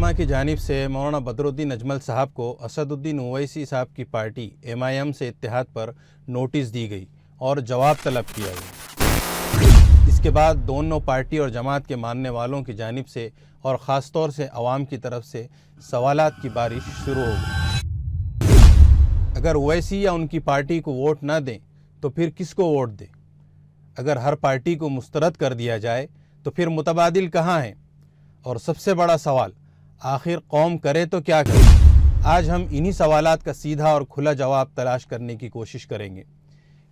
उलमा की जानिब से मौलाना बदरुद्दीन अजमल साहब को असदुद्दीन ओवैसी साहब की पार्टी MIM से इत्तेहाद पर नोटिस दी गई और जवाब तलब किया गया। इसके बाद दोनों पार्टी और जमात के मानने वालों की जानिब से और ख़ास तौर से अवाम की तरफ से सवालात की बारिश शुरू हो गई। अगर ओवैसी या उनकी पार्टी को वोट न दें तो फिर किसको वोट दें? अगर हर पार्टी को मुस्तरद कर दिया जाए तो फिर मुतबादिल कहाँ हैं? और सबसे बड़ा सवाल, आखिर कौम करे तो क्या करे? आज हम इन्हीं सवालात का सीधा और खुला जवाब तलाश करने की कोशिश करेंगे।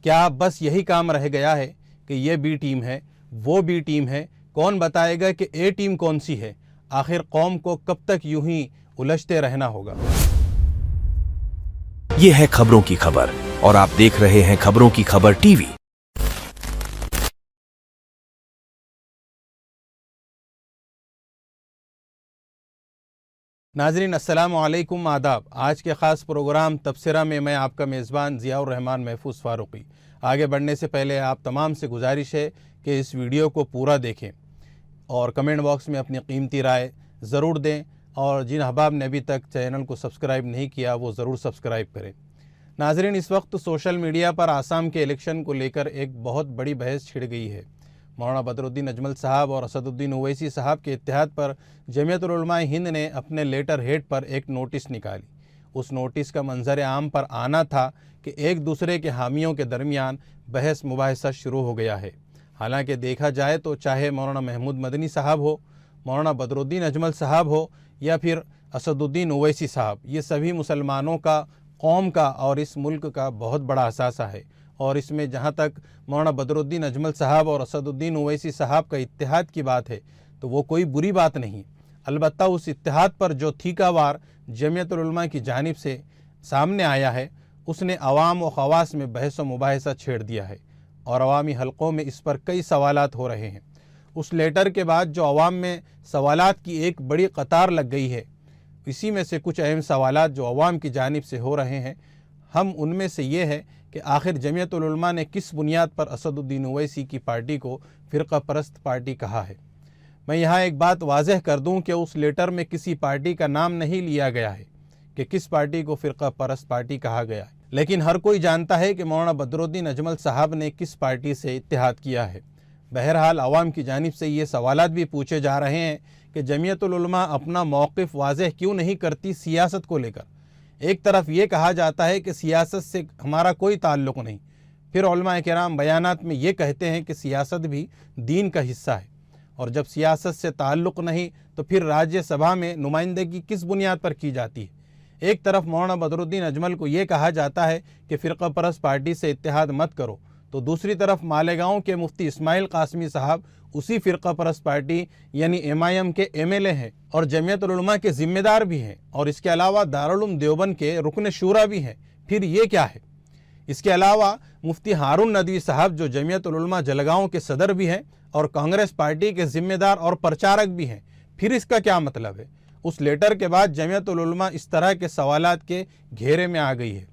क्या बस यही काम रह गया है कि ये बी टीम है, वो बी टीम है? कौन बताएगा कि ए टीम कौन सी है? आखिर कौम को कब तक यूं ही उलझते रहना होगा? ये है खबरों की खबर और आप देख रहे हैं खबरों की खबर टीवी। नाज़रीन अस्सलामु अलैकुम, आदाब। आज के ख़ास प्रोग्राम तबसरा में मैं आपका मेज़बान ज़ियाउर रहमान महफूज फ़ारूक़ी। आगे बढ़ने से पहले आप तमाम से गुजारिश है कि इस वीडियो को पूरा देखें और कमेंट बॉक्स में अपनी कीमती राय ज़रूर दें, और जिन अहबाब ने अभी तक चैनल को सब्सक्राइब नहीं किया वो ज़रूर सब्सक्राइब करें। नाज़रीन, इस वक्त सोशल मीडिया पर आसाम के इलेक्शन को लेकर एक बहुत बड़ी बहस छिड़ गई है। मौलाना बदरुद्दीन अजमल साहब और असदुद्दीन ओवैसी साहब के इत्तेहाद पर जमीयत उलमा हिंद ने अपने लेटर हेड पर एक नोटिस निकाली। उस नोटिस का मंजर आम पर आना था कि एक दूसरे के हामियों के दरमियान बहस मुबाहिसा शुरू हो गया है। हालांकि देखा जाए तो चाहे मौलाना महमूद मदनी साहब हो, मौलाना बदरुद्दीन अजमल साहब हो या फिर असदुद्दीन ओवैसी साहब, ये सभी मुसलमानों का, कौम का और इस मुल्क का बहुत बड़ा असासा है। और इसमें जहाँ तक मौलाना बदरुद्दीन अजमल साहब और असदुद्दीन ओवैसी साहब का इत्तेहाद की बात है तो वो कोई बुरी बात नहीं। अलबत्ता उस इत्तेहाद पर जो ठीकावार जमीयत उलमा की जानिब से सामने आया है उसने अवाम व ख़वास में बहस व मुबाहिसा छेड़ दिया है और अवामी हलक़ों में इस पर कई सवालात हो रहे हैं। उस लेटर के बाद जो अवाम में सवालात की एक बड़ी कतार लग गई है, इसी में से कुछ अहम सवालात जो अवाम की जानिब से हो रहे हैं, हम उनमें से ये है कि आखिर जमीयत उलमा ने किस बुनियाद पर असदुद्दीन ओवैसी की पार्टी को फ़िरक़ा परस्त पार्टी कहा है। मैं यहाँ एक बात वाज़ेह कर दूँ कि उस लेटर में किसी पार्टी का नाम नहीं लिया गया है कि किस पार्टी को फ़िरक़ा परस्त पार्टी कहा गया है, लेकिन हर कोई जानता है कि मौलाना बदरुद्दीन अजमल साहब ने किस पार्टी से इत्तेहाद किया है। बहरहाल अवाम की जानिब से ये सवालात भी पूछे जा रहे हैं कि जमीयत उलमा अपना मौक़िफ़ वाज़ेह क्यों नहीं करती सियासत को लेकर। एक तरफ ये कहा जाता है कि सियासत से हमारा कोई ताल्लुक़ नहीं, फिर उलमा किराम बयानात में ये कहते हैं कि सियासत भी दीन का हिस्सा है, और जब सियासत से ताल्लुक़ नहीं तो फिर राज्यसभा में नुमाइंदगी किस बुनियाद पर की जाती है। एक तरफ मौलाना बदरुद्दीन अजमल को ये कहा जाता है कि फ़िरक़ा परस्त पार्टी से इत्तेहाद मत करो, तो दूसरी तरफ मालेगांव के मुफ्ती इस्माइल कासमी साहब उसी फ़िरक़ा परस्त पार्टी यानी MIM के MLA हैं और जमीयत उलमा के ज़िम्मेदार भी हैं, और इसके अलावा दारुल उलूम देवबंद के रुकन शूरा भी हैं। फिर ये क्या है? इसके अलावा मुफ्ती हारून नदवी साहब जो जमीयत उलमा जलगांव के सदर भी हैं और कांग्रेस पार्टी के ज़िम्मेदार और प्रचारक भी हैं। फिर इसका क्या मतलब है? उस लेटर के बाद जमीयत उलमा इस तरह के सवालात के घेरे में आ गई है।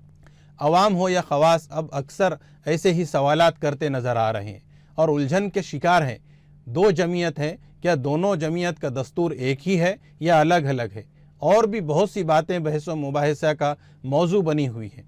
अवाम हो या ख़वास अब अक्सर ऐसे ही सवालात करते नज़र आ रहे हैं और उलझन के शिकार हैं। दो जमीयत है, क्या दोनों जमीयत का दस्तूर एक ही है या अलग अलग है? और भी बहुत सी बातें बहस व मुबाहिसा का मौजू बनी हुई हैं।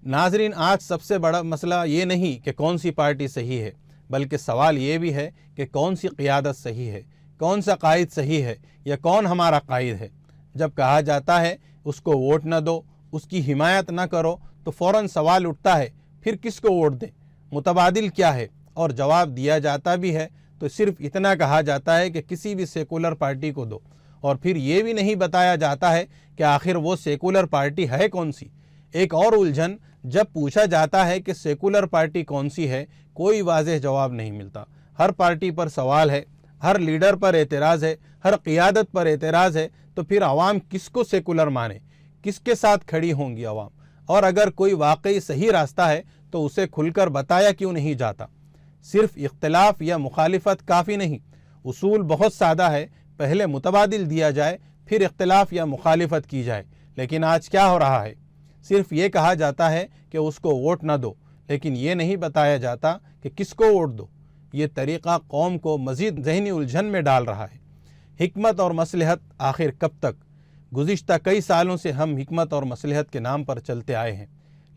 नाजरीन, आज सबसे बड़ा मसला ये नहीं कि कौन सी पार्टी सही है, बल्कि सवाल ये भी है कि कौन सी क़ियादत सही है, कौन सा कायद सही है या कौन हमारा कायद है। जब कहा जाता है उसको वोट न दो, उसकी हिमायत न करो, तो फ़ौरन सवाल उठता है फिर किसको वोट दें, मुतबादिल क्या है? और जवाब दिया जाता भी है तो सिर्फ इतना कहा जाता है कि किसी भी सेकुलर पार्टी को दो, और फिर ये भी नहीं बताया जाता है कि आखिर वो सेकुलर पार्टी है कौन सी। एक और उलझन, जब पूछा जाता है कि सेकुलर पार्टी कौन सी है, कोई वाज़ेह जवाब नहीं मिलता। हर पार्टी पर सवाल है, हर लीडर पर एतराज़ है, हर क़ियादत पर एतराज़ है, तो फिर आवाम किसको सेकुलर माने, किसके साथ खड़ी होंगी आवाम? और अगर कोई वाकई सही रास्ता है तो उसे खुलकर बताया क्यों नहीं जाता? सिर्फ इख्तिलाफ या मुखालिफत काफ़ी नहीं, उसूल बहुत सादा है, पहले मुतबादिल दिया जाए फिर इख्तिलाफ या मुखालिफत की जाए। लेकिन आज क्या हो रहा है? सिर्फ ये कहा जाता है कि उसको वोट न दो, लेकिन ये नहीं बताया जाता कि किसको वोट दो। ये तरीक़ा कौम को मज़ीद ज़हनी उलझन में डाल रहा है। हिकमत और मसलहत आखिर कब तक? گزشتہ کئی سالوں سے ہم حکمت اور مصلحت کے نام پر چلتے آئے ہیں،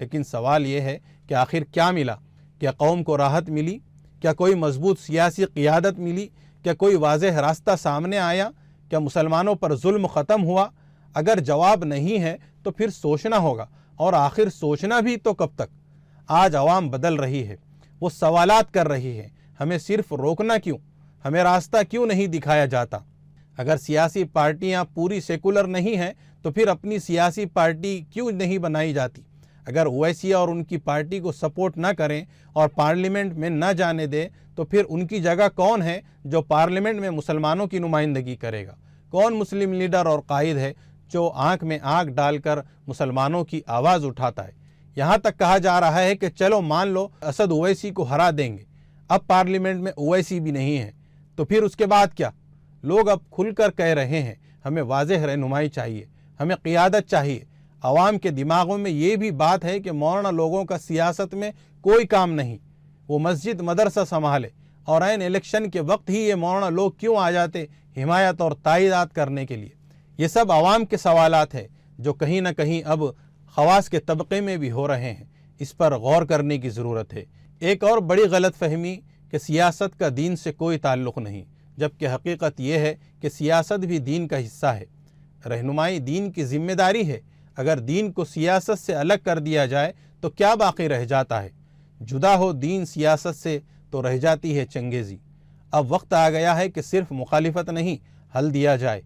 لیکن سوال یہ ہے کہ آخر کیا ملا؟ کیا قوم کو راحت ملی؟ کیا کوئی مضبوط سیاسی قیادت ملی؟ کیا کوئی واضح راستہ سامنے آیا؟ کیا مسلمانوں پر ظلم ختم ہوا؟ اگر جواب نہیں ہے تو پھر سوچنا ہوگا، اور آخر سوچنا بھی تو کب تک؟ آج عوام بدل رہی ہے، وہ سوالات کر رہی ہے، ہمیں صرف روکنا کیوں؟ ہمیں راستہ کیوں نہیں دکھایا جاتا؟ اگر سیاسی پارٹیاں پوری سیکولر نہیں ہیں تو پھر اپنی سیاسی پارٹی کیوں نہیں بنائی جاتی؟ اگر اویسی اور ان کی پارٹی کو سپورٹ نہ کریں اور پارلیمنٹ میں نہ جانے دیں تو پھر ان کی جگہ کون ہے جو پارلیمنٹ میں مسلمانوں کی نمائندگی کرے گا؟ کون مسلم لیڈر اور قائد ہے جو آنکھ میں آنکھ ڈال کر مسلمانوں کی آواز اٹھاتا ہے؟ یہاں تک کہا جا رہا ہے کہ چلو مان لو اسد اویسی کو ہرا دیں گے، اب پارلیمنٹ میں اویسی بھی نہیں ہے، تو پھر اس کے بعد کیا؟ لوگ اب کھل کر کہہ رہے ہیں ہمیں واضح رہنمائی چاہیے، ہمیں قیادت چاہیے۔ عوام کے دماغوں میں یہ بھی بات ہے کہ مولانا لوگوں کا سیاست میں کوئی کام نہیں، وہ مسجد مدرسہ سنبھالے، اور عین الیکشن کے وقت ہی یہ مولانا لوگ کیوں آ جاتے حمایت اور تائیدات کرنے کے لیے؟ یہ سب عوام کے سوالات ہیں جو کہیں نہ کہیں اب خواص کے طبقے میں بھی ہو رہے ہیں، اس پر غور کرنے کی ضرورت ہے۔ ایک اور بڑی غلط فہمی کہ سیاست کا دین سے کوئی تعلق نہیں، جبکہ حقیقت یہ ہے کہ سیاست بھی دین کا حصہ ہے، رہنمائی دین کی ذمہ داری ہے۔ اگر دین کو سیاست سے الگ کر دیا جائے تو کیا باقی رہ جاتا ہے؟ جدا ہو دین سیاست سے تو رہ جاتی ہے چنگیزی۔ اب وقت آ گیا ہے کہ صرف مخالفت نہیں حل دیا جائے،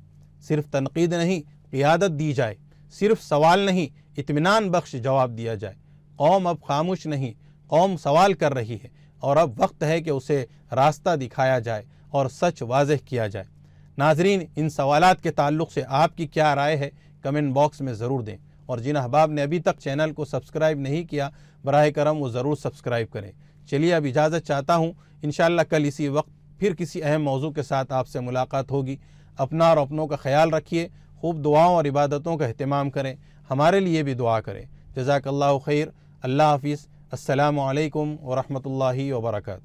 صرف تنقید نہیں قیادت دی جائے، صرف سوال نہیں اطمینان بخش جواب دیا جائے۔ قوم اب خاموش نہیں، قوم سوال کر رہی ہے، اور اب وقت ہے کہ اسے راستہ دکھایا جائے اور سچ واضح کیا جائے۔ ناظرین، ان سوالات کے تعلق سے آپ کی کیا رائے ہے کمنٹ باکس میں ضرور دیں، اور جن احباب نے ابھی تک چینل کو سبسکرائب نہیں کیا براہ کرم وہ ضرور سبسکرائب کریں۔ چلیے اب اجازت چاہتا ہوں، انشاءاللہ کل اسی وقت پھر کسی اہم موضوع کے ساتھ آپ سے ملاقات ہوگی۔ اپنا اور اپنوں کا خیال رکھیے، خوب دعاؤں اور عبادتوں کا اہتمام کریں، ہمارے لیے بھی دعا کریں۔ جزاک اللہ خیر، اللہ حافظ، السلام علیکم ورحمۃ اللہ وبرکاتہ۔